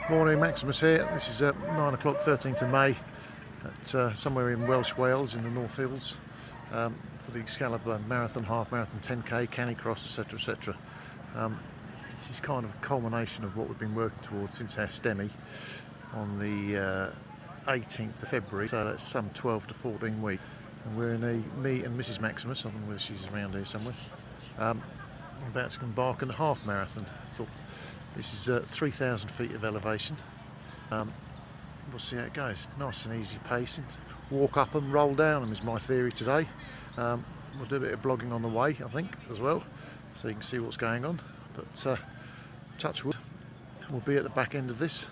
Morning, Maximus here. This is 9 o'clock, 13th of May, at somewhere in Welsh Wales in the North Hills, for the Excalibur Marathon, Half Marathon, 10k, Canicross, etc. etc. This is kind of a culmination of what we've been working towards since our STEMI on the 18th of February, so that's some 12 to 14 weeks. And we're in me and Mrs. Maximus, I don't know whether she's around here somewhere, about to embark on a half marathon. This is 3,000 feet of elevation. We'll see how it goes. Nice and easy pacing. Walk up and roll down them is my theory today. We'll do a bit of blogging on the way, I think, as well, so you can see what's going on. But touch wood, we'll be at the back end of this,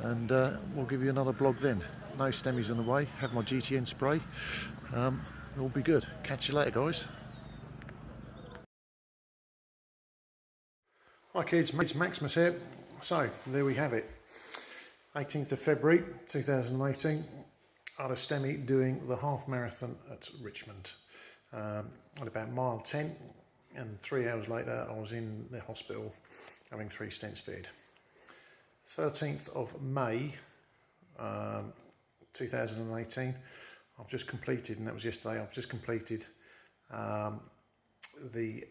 and we'll give you another blog then. No STEMIs on the way. Have my GTN spray. It'll be good. Catch you later, guys. Hi kids, Maximus here. So there we have it, 18th of February 2018, at a STEMI doing the half marathon at Richmond. At about mile 10, and 3 hours later I was in the hospital having 3 stents fitted. 13th of May 2018, I've just completed, and that was yesterday, I've just completed the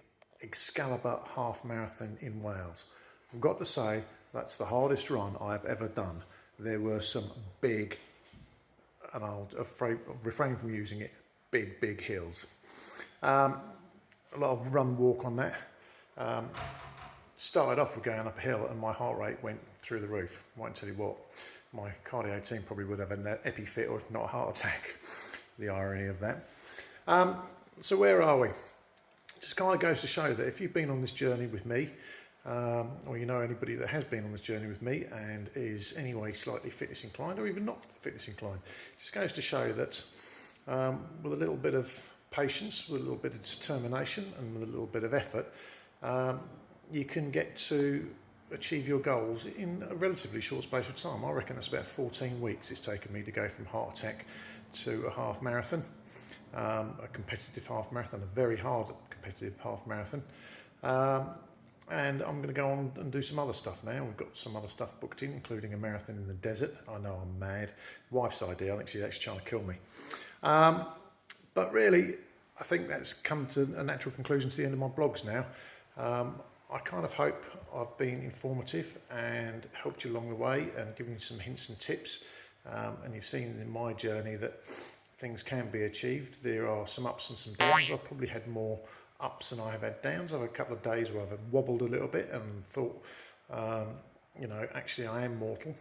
Excalibur half marathon in Wales. I've got to say, that's the hardest run I've ever done. There were some big, and I'll refrain from using it, big hills. A lot of run walk on that. Started off with going up a hill and my heart rate went through the roof. I won't tell you what, my cardio team probably would have an epi fit, or if not a heart attack. The irony of that. So where are we? Just kind of goes to show that if you've been on this journey with me, or you know anybody that has been on this journey with me and is anyway slightly fitness inclined, or even not fitness inclined, just goes to show that with a little bit of patience, with a little bit of determination, and with a little bit of effort, you can get to achieve your goals in a relatively short space of time. I reckon it's about 14 weeks it's taken me to go from heart attack to a half marathon. A competitive half marathon, a very hard competitive half marathon, and I'm going to go on and do some other stuff now. We've got some other stuff booked in, including a marathon in the desert. I know I'm mad. Wife's idea. I think she's actually trying to kill me. But really, I think that's come to a natural conclusion to the end of my blogs now. I kind of hope I've been informative and helped you along the way and given you some hints and tips. And you've seen in my journey that things can be achieved. There are some ups and some downs. I've probably had more ups than I have had downs. I've had a couple of days where I've wobbled a little bit and thought, you know, actually I am mortal,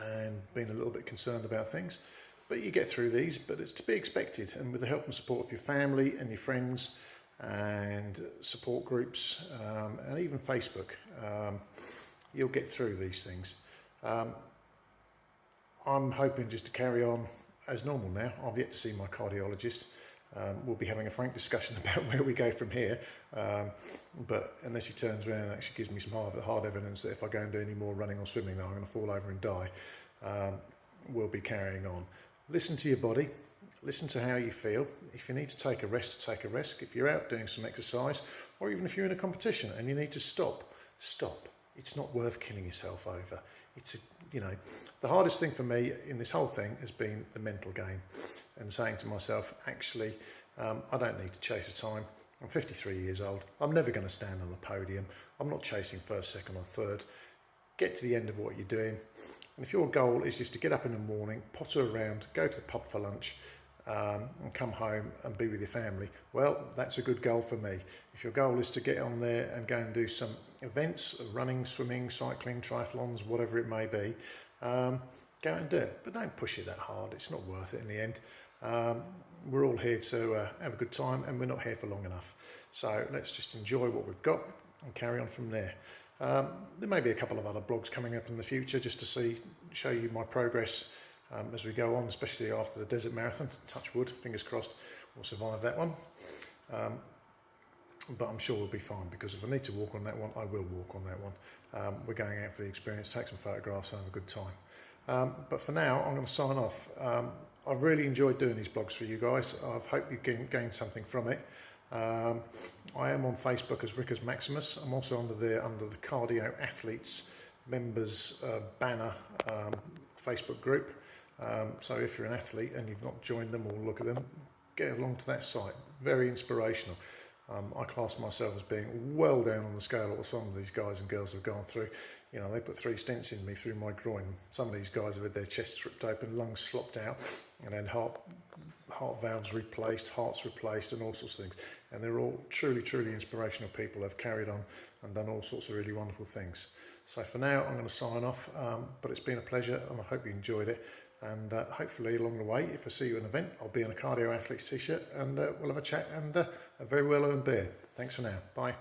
and been a little bit concerned about things. But you get through these, but it's to be expected. And with the help and support of your family and your friends and support groups, and even Facebook, you'll get through these things. I'm hoping just to carry on as normal now. I've yet to see my cardiologist. We'll be having a frank discussion about where we go from here. But unless he turns around and actually gives me some hard evidence that if I go and do any more running or swimming, that I'm going to fall over and die, we'll be carrying on. Listen to your body. Listen to how you feel. If you need to take a rest, take a rest. If you're out doing some exercise, or even if you're in a competition and you need to stop. It's not worth killing yourself over. You know, the hardest thing for me in this whole thing has been the mental game, and saying to myself, actually, I don't need to chase a time. I'm 53 years old. I'm never going to stand on the podium. I'm not chasing first, second or third. Get to the end of what you're doing. And if your goal is just to get up in the morning, potter around, go to the pub for lunch, and come home and be with your family, well, that's a good goal for me. If your goal is to get on there and go and do some events, running, swimming, cycling, triathlons, whatever it may be, go and do it. But don't push it that hard. It's not worth it in the end. We're all here to have a good time, and we're not here for long enough. So let's just enjoy what we've got and carry on from there. There may be a couple of other blogs coming up in the future just to show you my progress as we go on, especially after the desert marathon. Touch wood, fingers crossed we'll survive that one. But I'm sure we'll be fine, because if I need to walk on that one, I will walk on that one. We're going out for the experience, take some photographs and have a good time. But for now, I'm going to sign off. I've really enjoyed doing these blogs for you guys. I hope you gained something from it. I am on Facebook as Rikus Maximus. I'm also under the Cardio Athletes members banner Facebook group. So if you're an athlete and you've not joined them or look at them, get along to that site. Very inspirational. I class myself as being well down on the scale of what some of these guys and girls have gone through. You know, they put 3 stents in me through my groin. Some of these guys have had their chests ripped open, lungs slopped out, and then heart valves replaced, hearts replaced, and all sorts of things. And they're all truly, truly inspirational people. They've carried on and done all sorts of really wonderful things. So for now, I'm going to sign off, but it's been a pleasure, and I hope you enjoyed it. And hopefully along the way, if I see you at an event, I'll be in a Cardio Athletes t-shirt, and we'll have a chat and a very well-earned beer. Thanks for now. Bye.